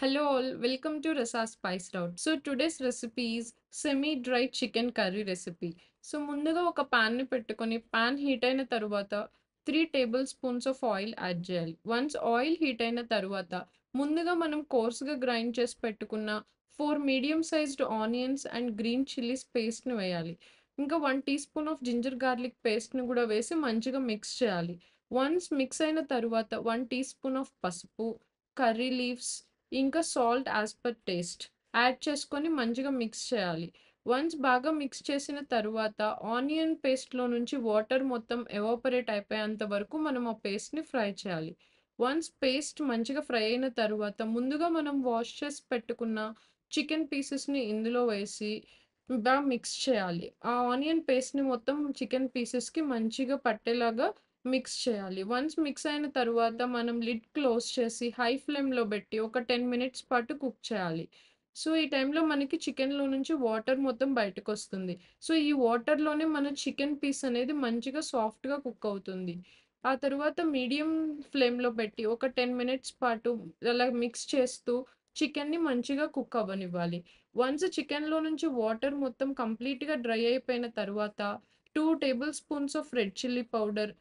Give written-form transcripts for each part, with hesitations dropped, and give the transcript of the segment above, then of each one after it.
Hello all, welcome to Rasa Spice Route. So today's recipe is semi-dry chicken curry recipe. So ముందుగా ఒక pan ని పెట్టుకొని pan heat అయిన తరువాత 3 tablespoons of oil add చేయాలి. Once oil heat అయిన తరువాత ముందుగా మనం కోర్స్‌గా గ్రైండ్ చేసి పెట్టుకున్న 4 medium sized onions and green chillies పేస్ట్‌ని వేయాలి. ఇంకా 1 teaspoon of ginger garlic పేస్ట్‌ని కూడా వేసి మంచిగా మిక్స్ చేయాలి. వన్స్ మిక్స్ అయిన తరువాత 1 టీ స్పూన్ ఆఫ్ పసుపు, కర్రీ లీవ్స్ ఇంకా salt as per taste add చేసుకొని మంచిగా మిక్స్ చేయాలి. వన్స్ బాగా మిక్స్ చేసిన తరువాత ఆనియన్ పేస్ట్‌లో నుంచి వాటర్ మొత్తం ఎవాపరేట్ అయిపోయేంత వరకు మనం ఆ పేస్ట్‌ని ఫ్రై చేయాలి. వన్స్ పేస్ట్ మంచిగా ఫ్రై అయిన తరువాత ముందుగా మనం వాష్ చేసి పెట్టుకున్న చికెన్ పీసెస్‌ని ఇందులో వేసి మిక్స్ చేయాలి. ఆ ఆనియన్ పేస్ట్‌ని మొత్తం చికెన్ పీసెస్‌కి మంచిగా పట్టేలాగా మిక్స్ చేయాలి. వన్స్ మిక్స్ అయిన తరువాత మనం లిడ్ క్లోజ్ చేసి హై ఫ్లేమ్‌లో పెట్టి ఒక 10 మినిట్స్ పాటు కుక్ చేయాలి. సో, ఈ టైంలో మనకి చికెన్‌లో నుంచి వాటర్ మొత్తం బయటకొస్తుంది. సో, ఈ వాటర్‌లోనే మన చికెన్ పీస్ అనేది మంచిగా సాఫ్ట్‌గా కుక్ అవుతుంది. ఆ తరువాత మీడియం ఫ్లేమ్‌లో పెట్టి ఒక 10 మినిట్స్ పాటు అలా మిక్స్ చేస్తూ చికెన్‌ని మంచిగా కుక్ అవ్వనివ్వాలి. వన్స్ చికెన్‌లో నుంచి వాటర్ మొత్తం కంప్లీట్‌గా డ్రై అయిపోయిన తరువాత 2 tablespoons of red chilli powder,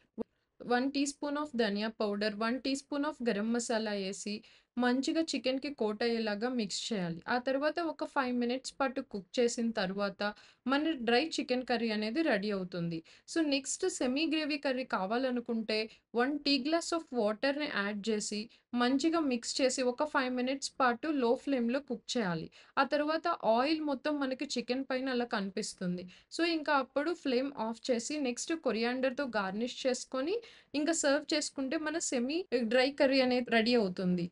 1 teaspoon of dhania powder, 1 teaspoon of garam masala ఏసి మంచిగా చికెన్‌కి కోట్ అయ్యేలాగా మిక్స్ చేయాలి. ఆ తర్వాత ఒక 5 మినిట్స్ పాటు కుక్ చేసిన తరువాత మన డ్రై చికెన్ కర్రీ అనేది రెడీ అవుతుంది. So, next semi gravy curry కావాలనుకుంటే 1 టీ గ్లాస్ ఆఫ్ వాటర్‌ని యాడ్ చేసి మంచిగా మిక్స్ చేసి ఒక 5 మినిట్స్ పాటు లో ఫ్లేమ్‌లో కుక్ చేయాలి. ఆ తర్వాత ఆయిల్ మొత్తం మనకి చికెన్ పైన అలా కనిపిస్తుంది. సో, ఇంకా అప్పుడు ఫ్లేమ్ ఆఫ్ చేసి నెక్స్ట్ కొరియాండర్‌తో గార్నిష్ చేసుకొని ఇంకా సర్వ్ చేసుకుంటే మన సెమీ డ్రై కర్రీ అనేది రెడీ అవుతుంది.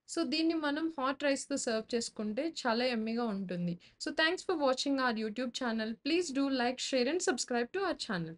సో, దీన్ని మనం హాట్ రైస్‌తో సర్వ్ చేసుకుంటే చాలా యమ్మీగా ఉంటుంది. So, thanks for watching our YouTube channel. Please do like, share and subscribe to our channel.